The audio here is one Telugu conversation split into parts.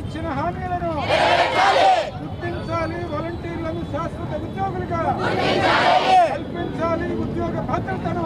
ఇచ్చిన హామీలను గుర్తించాలి, వాలంటీర్లను శాశ్వత ఉద్యోగులుగా కల్పించాలి, ఉద్యోగ భద్రతను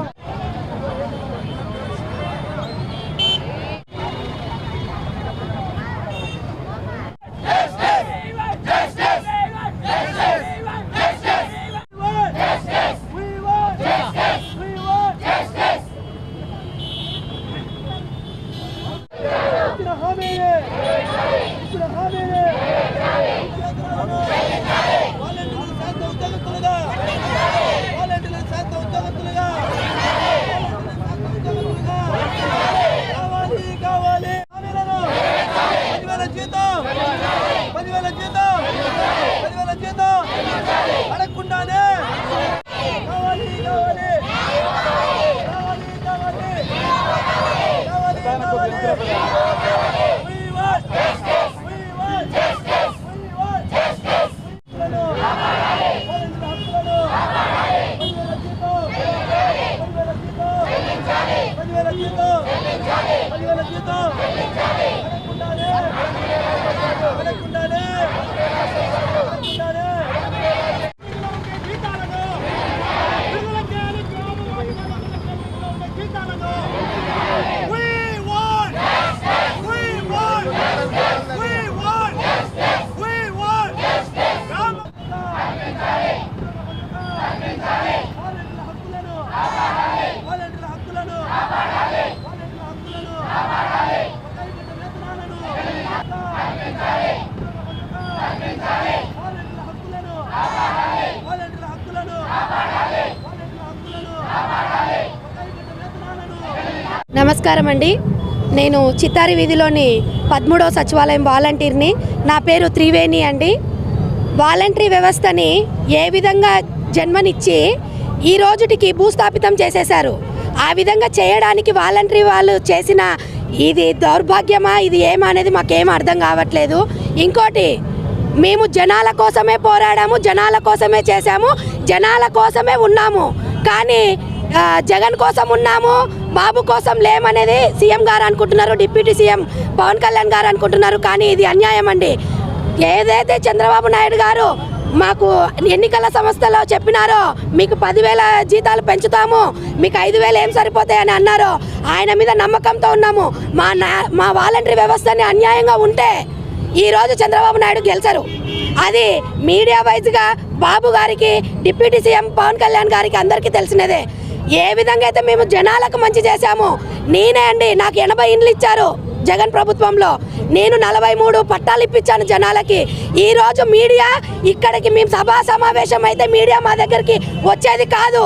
నమస్కారం అండి. నేను చిత్తారి వీధిలోని 13వ సచివాలయం వాలంటీర్ని. నా పేరు త్రివేణి అండి. వాలంటరీ వ్యవస్థని ఏ విధంగా జన్మనిచ్చి ఈ రోజుటికి భూస్థాపితం చేసేశారు. ఆ విధంగా చేయడానికి వాలంటరీ వాళ్ళు చేసిన ఇది దౌర్భాగ్యమా, ఇది ఏమా అనేది మాకేం అర్థం కావట్లేదు. ఇంకోటి, మేము జనాల కోసమే పోరాడాము, జనాల కోసమే చేశాము, జనాల కోసమే ఉన్నాము. కానీ జగన్ కోసం ఉన్నాము, బాబు కోసం లేమనేది సీఎం గారు అనుకుంటున్నారు, డిప్యూటీ సీఎం పవన్ కళ్యాణ్ గారు అనుకుంటున్నారు. కానీ ఇది అన్యాయం అండి. ఏదైతే చంద్రబాబు నాయుడు గారు మాకు ఎన్నికల సంస్థలో చెప్పినారో మీకు 10,000 జీతాలు పెంచుతాము, మీకు 5,000 ఏం సరిపోతాయని అన్నారో ఆయన మీద నమ్మకంతో ఉన్నాము. మా వాలంటరీ వ్యవస్థని అన్యాయంగా ఉంటే ఈరోజు చంద్రబాబు నాయుడు గెలిచారు. అది మీడియా వైజ్గా బాబు గారికి, డిప్యూటీ సీఎం పవన్ కళ్యాణ్ గారికి అందరికీ తెలిసినదే. ఏ విధంగా అయితే మేము జనాలకు మంచి చేశాము. నేనే అండి, నాకు 80 ఇండ్లు ఇచ్చారు జగన్ ప్రభుత్వంలో. నేను 43 పట్టాలు ఇప్పించాను జనాలకి. ఈరోజు మీడియా ఇక్కడికి మేము సభా సమావేశం అయితే మీడియా మా దగ్గరికి వచ్చేది కాదు.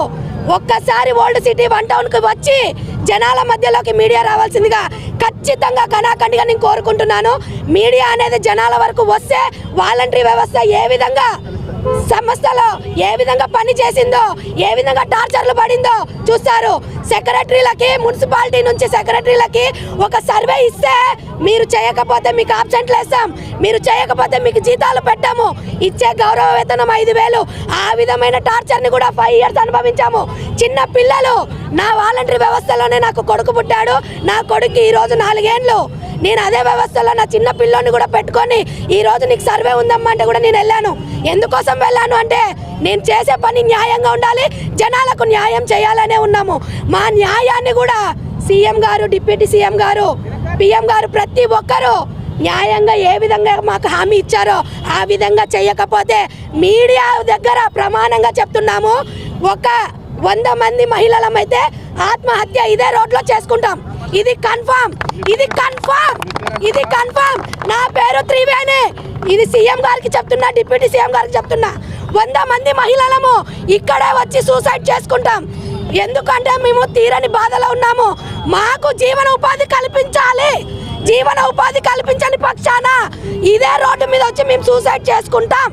ఒక్కసారి ఓల్డ్ సిటీ 1 టౌన్కి వచ్చి జనాల మధ్యలోకి మీడియా రావాల్సిందిగా ఖచ్చితంగా కణాఖండిగా నేను కోరుకుంటున్నాను. మీడియా అనేది జనాల వరకు వస్తే వాలంటరీ వ్యవస్థ ఏ విధంగా సంస్థలో ఏ విధంగా పని చేసిందో, ఏ విధంగా టార్చర్లు పడిందో చూస్తారు. సెక్రటరీలకి, మున్సిపాలిటీ నుంచి సెక్రటరీలకి ఒక సర్వే ఇస్తే మీరు చేయకపోతే మీకు ఆబ్సెంట్లు వేస్తాం, మీరు చేయకపోతే మీకు జీతాలు పెట్టాము, ఇచ్చే గౌరవ వేతనం 5,000, ఆ విధమైన టార్చర్ని కూడా 5 ఇయర్స్ అనుభవించాము. చిన్న పిల్లలు, నా వాలంటరీ వ్యవస్థలోనే నాకు కొడుకు పుట్టాడు. నా కొడుకు ఈరోజు 4 ఏళ్ళు. నేను అదే వ్యవస్థలో నా చిన్న పిల్లోని కూడా పెట్టుకొని ఈరోజు నీకు సర్వే ఉందమ్మా అంటే కూడా నేను వెళ్ళాను. ఎందుకోసం వెళ్ళాను అంటే నేను చేసే పని న్యాయంగా ఉండాలి, జనాలకు న్యాయం చేయాలనే ఉన్నాము. మా న్యాయాన్ని కూడా సీఎం గారు, డిప్యూటీ సీఎం గారు, పిఎం గారు ప్రతి ఒక్కరూ న్యాయంగా ఏ విధంగా మాకు హామీ ఇచ్చారో ఆ విధంగా చేయకపోతే మీడియా దగ్గర ప్రమాణంగా చెప్తున్నాము, ఒక 100 మంది మహిళలమైతే ఆత్మహత్య ఇదే రోడ్లో చేసుకుంటాం. ఇది కన్ఫర్మ్, ఇది కన్ఫర్మ్, ఇది కన్ఫర్మ్. నా పేరు త్రివేణి. ఇది సీఎం గారికి చెప్తున్నా, డిప్యూటీ సీఎం గారికి చెప్తున్నా. 100 మంది మహిళలము ఇక్కడే వచ్చి సూసైడ్ చేసుకుంటాం. ఎందుకంటే మేము తీరని బాధలో ఉన్నాము. మాకు జీవన ఉపాధి కల్పించాలి. జీవన ఉపాధి కల్పించని పక్షాన ఇదే రోడ్డు మీద వచ్చి మేము సూసైడ్ చేసుకుంటాం.